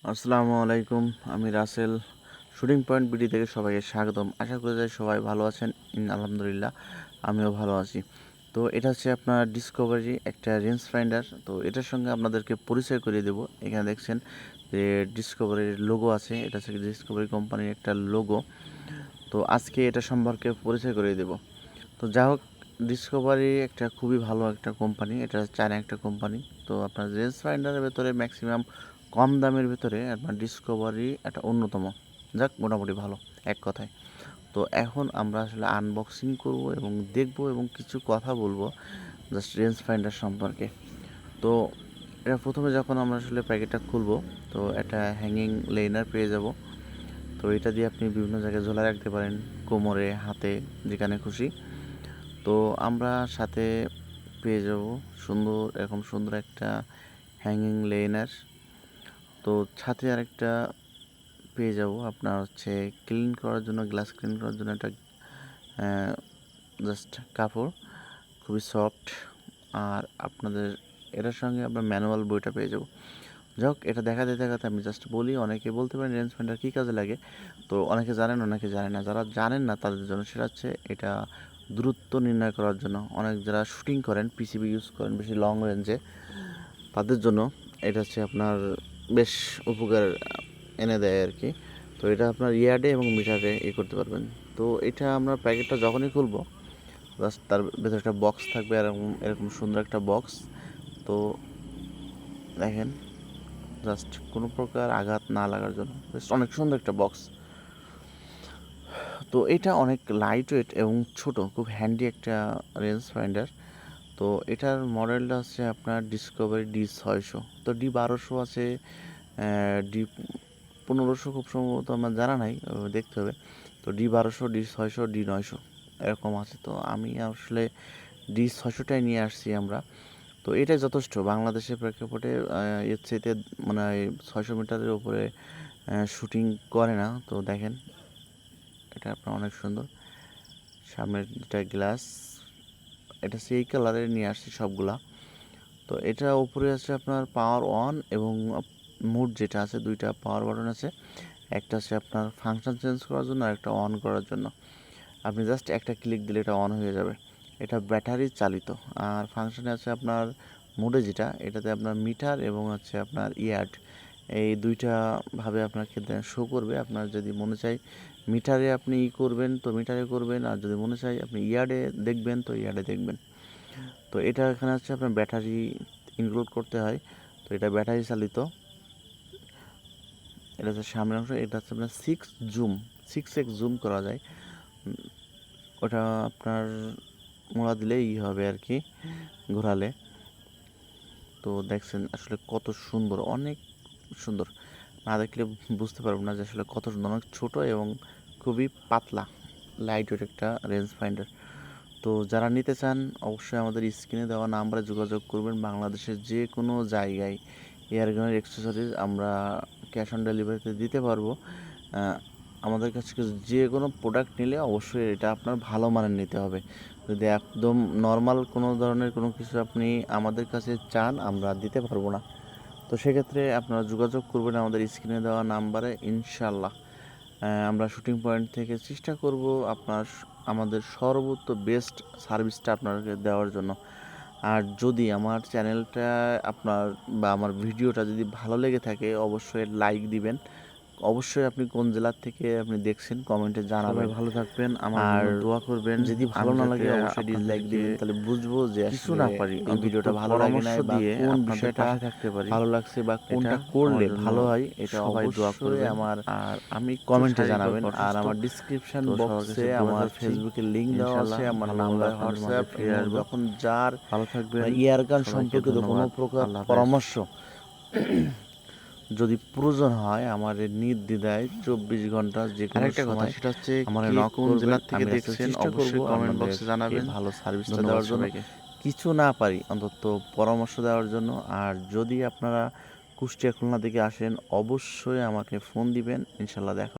আসসালামু আলাইকুম। আমি রাসেল শুটিং পয়েন্ট বিডি থেকে সবাইকে স্বাগতম। আশা করি যে সবাই ভালো আছেন। আলহামদুলিল্লাহ আমিও ভালো আছি। তো এটা হচ্ছে আপনার ডিসকভারি একটা রেঞ্জ ফাইন্ডার। তো এটার সঙ্গে আপনাদেরকে পরিচয় করিয়ে দেব। এখানে দেখছেন যে ডিসকভারির লোগো আছে। এটা হচ্ছে ডিসকভারি কোম্পানির একটা লোগো। তো আজকে এটা সম্পর্কে পরিচয় করিয়ে দেব। তো যা হোক, ডিসকভারি একটা খুবই ভালো একটা কোম্পানি। এটা চায়না একটা কোম্পানি। তো আপনার রেঞ্জ ফাইন্ডারের ভেতরে ম্যাক্সিমাম কম দামের ভেতরে আপনার ডিসকভারি একটা অন্যতম। যাক, মোটামুটি ভালো এক কথায়। তো এখন আমরা আসলে আনবক্সিং করব এবং দেখব এবং কিছু কথা বলবো জাস্ট রেঞ্জ ফাইন্ডার সম্পর্কে। তো এটা প্রথমে যখন আমরা আসলে প্যাকেটটা খুলবো, তো একটা হ্যাঙ্গিং লেইনার পেয়ে যাব। তো এটা দিয়ে আপনি বিভিন্ন জায়গায় ঝোলা রাখতে পারেন, কোমরে, হাতে, যেখানে খুশি। তো আমরা সাথে পেয়ে যাব এরকম সুন্দর একটা হ্যাঙ্গিং লেইনার। তো সাথে আরেকটা পেয়ে যাব আপনার হচ্ছে ক্লিন করার জন্য, গ্লাস ক্লিন করার জন্য একটা জাস্ট কাপড়, খুবই সফট। আর আপনাদের এটার সঙ্গে আপনার ম্যানুয়াল বইটা পেয়ে যাব। যাই হোক, এটা দেখাতে দেখাতে আমি জাস্ট বলি, অনেকে বলতে পারেন রেঞ্জ ফাইন্ডার কী কাজে লাগে। তো অনেকে জানেন, অনেকে জানেন না। যারা জানেন না তাদের জন্য সেটা হচ্ছে এটা দূরত্ব নির্ণয় করার জন্য। অনেক যারা শুটিং করেন, পিসিবি ইউজ করেন বেশি লং রেঞ্জে, তাদের জন্য এটা হচ্ছে আপনার বেশ উপকার এনে দেয় আর কি। তো এটা আপনার ইয়ার্ডে এবং মিটারে করতে পারবেন। তো এটা আমরা প্যাকেটটা যখনই খুলবো, জাস্ট তার ভেতরে একটা বক্স থাকবে, এরকম এরকম সুন্দর একটা বক্স। তো দেখেন, জাস্ট কোনো প্রকার আঘাত না লাগার জন্য বেশ অনেক সুন্দর একটা বক্স। তো এটা অনেক লাইট ওয়েট এবং ছোট, খুব হ্যান্ডি একটা রেঞ্জ ফাইন্ডার। তো এটার মডেলটা হচ্ছে আপনার ডিসকভারি D600। তো D1200 আছে, D1500 খুব সম্ভবত আমার জানা নাই, দেখতে হবে। তো D1200, D600, D900 এরকম আছে। তো আমি আসলে D600টাই নিয়ে আসছি আমরা। তো এটাই যথেষ্ট বাংলাদেশের প্রেক্ষাপটে। এর চাইতে মানে 600 মিটারের উপরে শুটিং করে না। তো দেখেন, এটা আপনার অনেক সুন্দর। সামনের দুটা গ্লাস, এটা সেই কালারের নিয়ে আসছি সবগুলা। তো এটা উপরে আছে আপনার পাওয়ার অন এবং মুড যেটা আছে, দুইটা পাওয়ার বাটন আছে। একটা আছে আপনার ফাংশন চেঞ্জ করার জন্য আর একটা অন করার জন্য। আপনি জাস্ট একটা ক্লিক দিলে এটা অন হয়ে যাবে। এটা ব্যাটারি চালিত। আর ফাংশনে আছে আপনার মুডে যেটা, এটাতে আপনার মিটার এবং হচ্ছে আপনার ইয়ার্ড, এই দুইটা ভাবে আপনাকে শো করবে। আপনার যদি মনে চায় মিটারে আপনি করবেন তো মিটারে করবেন, আর যদি মনে চায় আপনি ইয়ার্ডে দেখবেন তো ইয়ার্ডে দেখবেন। তো এটা এখানে হচ্ছে আপনার ব্যাটারি ইনক্লুড করতে হয়। তো এটা ব্যাটারি চালিত। এটা হচ্ছে সামনের অংশ। এটা হচ্ছে আপনার 6x জুম করা যায়। ওটা আপনার মোড়া দিলেই হবে আর কি, ঘোরালে। তো দেখছেন আসলে কত সুন্দর, অনেক সুন্দর। না দেখলে বুঝতে পারবো না যে আসলে কত সুন্দর। অনেক ছোটো এবং খুবই পাতলা, লাইট ওয়েট একটা রেঞ্জ ফাইন্ডার। তো যারা নিতে চান অবশ্যই আমাদের স্ক্রিনে দেওয়া নাম্বারে যোগাযোগ করবেন। বাংলাদেশের যে কোনো জায়গায় এয়ারগানের অ্যাক্সেসরিজ আমরা ক্যাশ অন ডেলিভারিতে দিতে পারবো। আমাদের কাছে যে কোনো প্রোডাক্ট নিলে অবশ্যই এটা আপনার ভালো মানের নিতে হবে। যদি একদম নর্মাল কোনো ধরনের কোনো কিছু আপনি আমাদের কাছে চান, আমরা দিতে পারবো না। তো সেক্ষেত্রে আপনারা যোগাযোগ করবেন আমাদের স্ক্রিনে দেওয়া নাম্বারে, ইনশাল্লাহ আমরা শুটিং পয়েন্ট থেকে চেষ্টা করব আমাদের সর্বোচ্চ বেস্ট সার্ভিসটা আপনাকে দেওয়ার জন্য। আর যদি আমার চ্যানেলটা আপনার বা আমার ভিডিওটা যদি ভালো লেগে থাকে, অবশ্যই লাইক দিবেন। অবশ্যই আপনি কোন জেলার থেকে আপনি দেখছেন কমেন্টে জানাবেন। ভালো থাকবেন, আমার আর জন্য দোয়া করবেন। যদি ভালো না লাগে অবশ্যই ডিসলাইক দিবেন, তাহলে বুঝবো যে কিছু আসলে না পারি, এই অন্তত ভিডিওটা ভালো লাগে পরামর্শ নাই বা দিয়ে কোন আপনাদের বিষয়টা পাশে থাকতে পারি, ভালো লাগছে বা এটা কোনটা আমার করলে জন্য ভালো হয়, এটা সবাই দোয়া অবশ্যই করবেন। আমার আর আমি একটু কমেন্টে শারীরিকভাবে জানাবেন। আর অসুস্থ, আমার ডিসক্রিপশন তো সবার বক্সে কাছে দোয়া আমার চাচ্ছি। ফেসবুকের লিঙ্ক দেওয়া আছে, ইনশাল্লাহ আমার ভালোভাবে নাম্বার, আপনাদের মাঝে হোয়াটসঅ্যাপ, ফিরে এবং আসবো। যখন যার ভালো থাকবেন, ইয়ারগান সবাইকে সম্পর্কিত কোনো ধন্যবাদ। প্রকার আল্লাহ হাফেজ। পরামর্শ যদি প্রয়োজন হয়, আমার নির্দ্বিধায় 24 ঘন্টা যে কোনো আরেকটা কথা, সময় সেটা হচ্ছে আমার কে নক কোন করবেন। জেলার থেকে আমি রাসেল দেখছেন চেষ্টা করব অবশ্যই কমেন্ট বক্সে আপনাদেরকে জানাবেন। ভালো সার্ভিসটা ধন্যবাদ দেওয়ার জন্য। সবাইকে। কিছু না পারি অন্তত পরামর্শ দেওয়ার জন্য। আর যদি আপনারা কুষ্টিয়া খুলনা থেকে আসেন, অবশ্যই আমাকে ফোন দিবেন, ইনশাল্লাহ দেখা